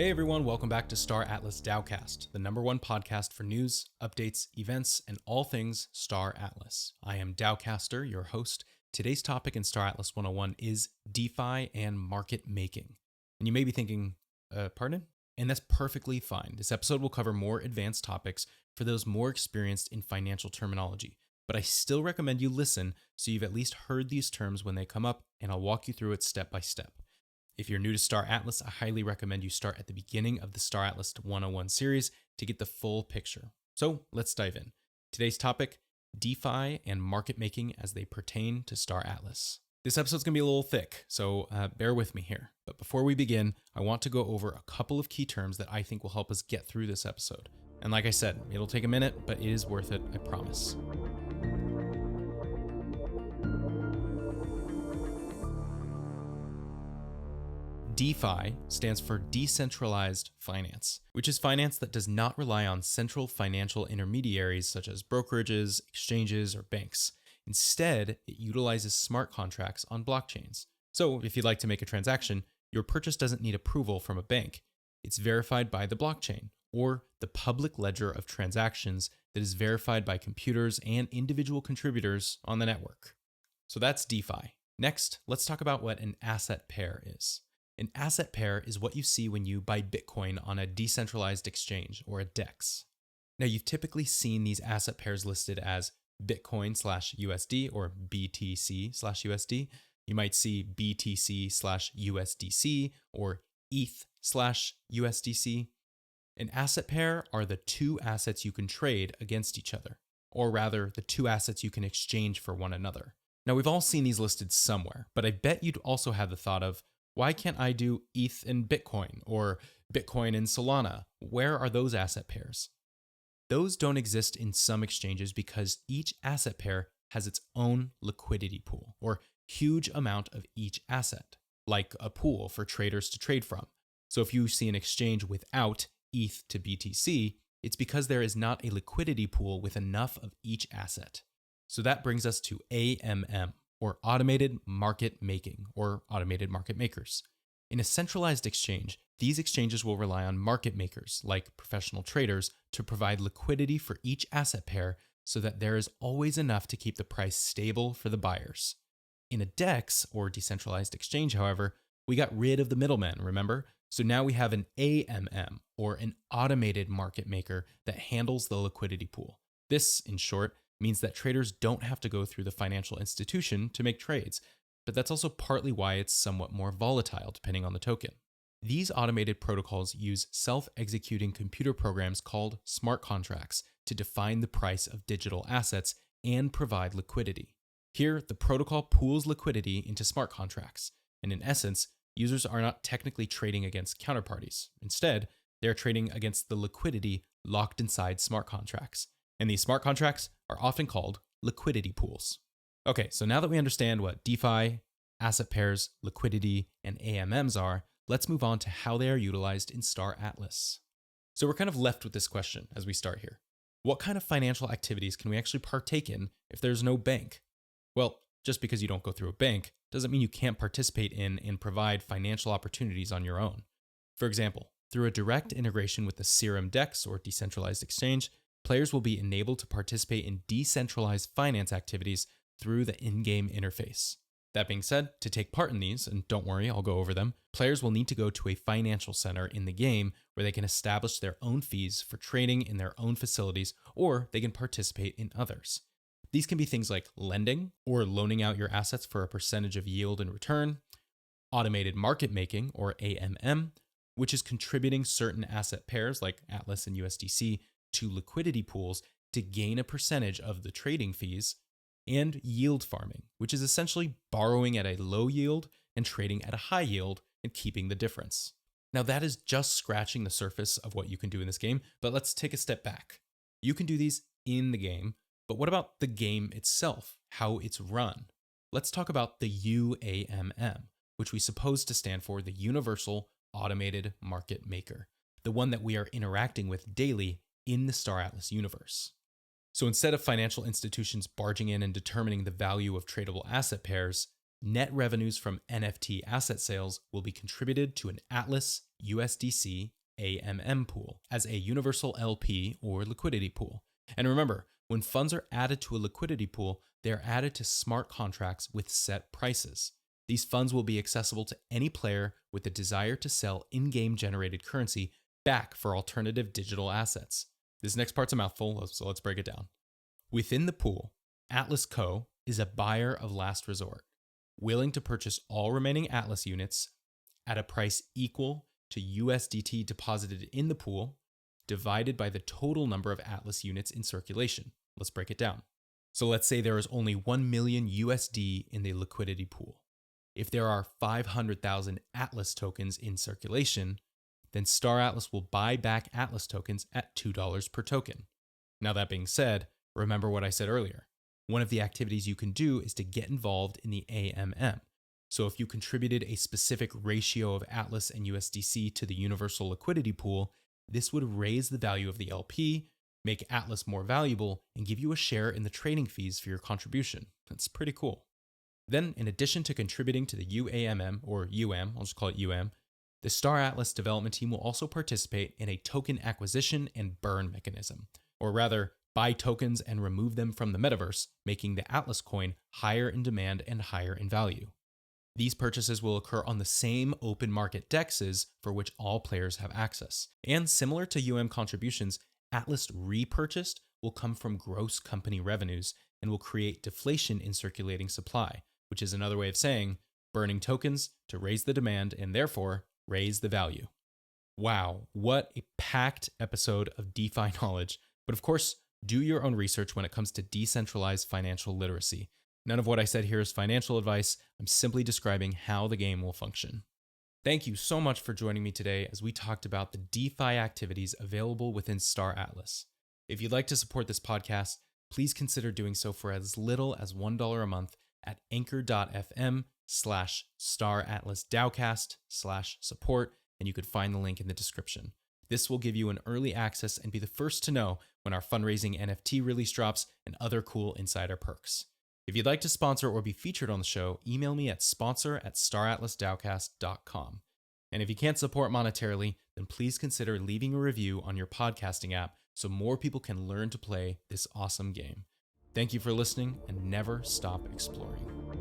Hey everyone, welcome back to Star Atlas Dowcast, the #1 podcast for news, updates, events, and all things Star Atlas. I am Dowcaster, your host. Today's topic in Star Atlas 101 is DeFi and market making. And you may be thinking, pardon? And that's perfectly fine. This episode will cover more advanced topics for those more experienced in financial terminology. But I still recommend you listen so you've at least heard these terms when they come up, and I'll walk you through it step by step. If you're new to Star Atlas, I highly recommend you start at the beginning of the Star Atlas 101 series to get the full picture. So let's dive in. Today's topic, DeFi and market making as they pertain to Star Atlas. This episode's going to be a little thick, so bear with me here. But before we begin, I want to go over a couple of key terms that I think will help us get through this episode. And like I said, it'll take a minute, but it is worth it, I promise. DeFi stands for decentralized finance, which is finance that does not rely on central financial intermediaries such as brokerages, exchanges, or banks. Instead, it utilizes smart contracts on blockchains. So if you'd like to make a transaction, your purchase doesn't need approval from a bank. It's verified by the blockchain, or the public ledger of transactions that is verified by computers and individual contributors on the network. So that's DeFi. Next, let's talk about what an asset pair is. An asset pair is what you see when you buy Bitcoin on a decentralized exchange or a DEX. Now, you've typically seen these asset pairs listed as Bitcoin/USD or BTC/USD. You might see BTC/USDC or ETH/USDC. An asset pair are the two assets you can trade against each other, or rather, the two assets you can exchange for one another. Now, we've all seen these listed somewhere, but I bet you'd also have the thought of, why can't I do ETH and Bitcoin or Bitcoin and Solana? Where are those asset pairs? Those don't exist in some exchanges because each asset pair has its own liquidity pool or huge amount of each asset, like a pool for traders to trade from. So if you see an exchange without ETH to BTC, it's because there is not a liquidity pool with enough of each asset. So that brings us to AMM, or automated market making, or automated market makers. In a centralized exchange, these exchanges will rely on market makers, like professional traders, to provide liquidity for each asset pair so that there is always enough to keep the price stable for the buyers. In a DEX, or decentralized exchange, however, we got rid of the middleman, remember? So now we have an AMM, or an automated market maker, that handles the liquidity pool. This, in short, means that traders don't have to go through the financial institution to make trades, but that's also partly why it's somewhat more volatile depending on the token. These automated protocols use self-executing computer programs called smart contracts to define the price of digital assets and provide liquidity. Here, the protocol pools liquidity into smart contracts, and in essence, users are not technically trading against counterparties. Instead, they're trading against the liquidity locked inside smart contracts. And these smart contracts are often called liquidity pools. Okay, so now that we understand what DeFi, asset pairs, liquidity, and AMMs are, let's move on to how they are utilized in Star Atlas. So we're kind of left with this question as we start here. What kind of financial activities can we actually partake in if there's no bank? Well, just because you don't go through a bank doesn't mean you can't participate in and provide financial opportunities on your own. For example, through a direct integration with the Serum DEX or decentralized exchange, players will be enabled to participate in decentralized finance activities through the in-game interface. That being said, to take part in these, and don't worry, I'll go over them, players will need to go to a financial center in the game where they can establish their own fees for trading in their own facilities, or they can participate in others. These can be things like lending, or loaning out your assets for a percentage of yield in return, automated market making, or AMM, which is contributing certain asset pairs like Atlas and USDC to liquidity pools to gain a percentage of the trading fees, and yield farming, which is essentially borrowing at a low yield and trading at a high yield and keeping the difference. Now that is just scratching the surface of what you can do in this game, but let's take a step back. You can do these in the game, but what about the game itself, how it's run? Let's talk about the UAMM, which we suppose to stand for the Universal Automated Market Maker, the one that we are interacting with daily in the Star Atlas universe. So instead of financial institutions barging in and determining the value of tradable asset pairs, net revenues from NFT asset sales will be contributed to an Atlas USDC AMM pool as a universal LP or liquidity pool. And remember, when funds are added to a liquidity pool, they are added to smart contracts with set prices. These funds will be accessible to any player with a desire to sell in-game generated currency back for alternative digital assets. This next part's a mouthful, so let's break it down. Within the pool, Atlas Co. is a buyer of last resort, willing to purchase all remaining Atlas units at a price equal to USDT deposited in the pool divided by the total number of Atlas units in circulation. Let's break it down. So let's say there is only 1 million USD in the liquidity pool. If there are 500,000 Atlas tokens in circulation, then Star Atlas will buy back Atlas tokens at $2 per token. Now that being said, remember what I said earlier. One of the activities you can do is to get involved in the AMM. So if you contributed a specific ratio of Atlas and USDC to the universal liquidity pool, this would raise the value of the LP, make Atlas more valuable, and give you a share in the trading fees for your contribution. That's pretty cool. Then, in addition to contributing to the UAMM, or UAM, I'll just call it UAM, the Star Atlas development team will also participate in a token acquisition and burn mechanism, or rather, buy tokens and remove them from the metaverse, making the Atlas coin higher in demand and higher in value. These purchases will occur on the same open market DEXs for which all players have access. And similar to UM contributions, Atlas repurchased will come from gross company revenues and will create deflation in circulating supply, which is another way of saying burning tokens to raise the demand and therefore raise the value. Wow, what a packed episode of DeFi knowledge. But of course, do your own research when it comes to decentralized financial literacy. None of what I said here is financial advice. I'm simply describing how the game will function. Thank you so much for joining me today as we talked about the DeFi activities available within Star Atlas. If you'd like to support this podcast, please consider doing so for as little as $1 a month at anchor.fm/StarAtlasDAOcast/support, and you could find the link in the description. This will give you an early access and be the first to know when our fundraising NFT release drops and other cool insider perks. If you'd like to sponsor or be featured on the show, email me at sponsor@StarAtlasDAOcast.com. And if you can't support monetarily, then please consider leaving a review on your podcasting app so more people can learn to play this awesome game. Thank you for listening, and never stop exploring.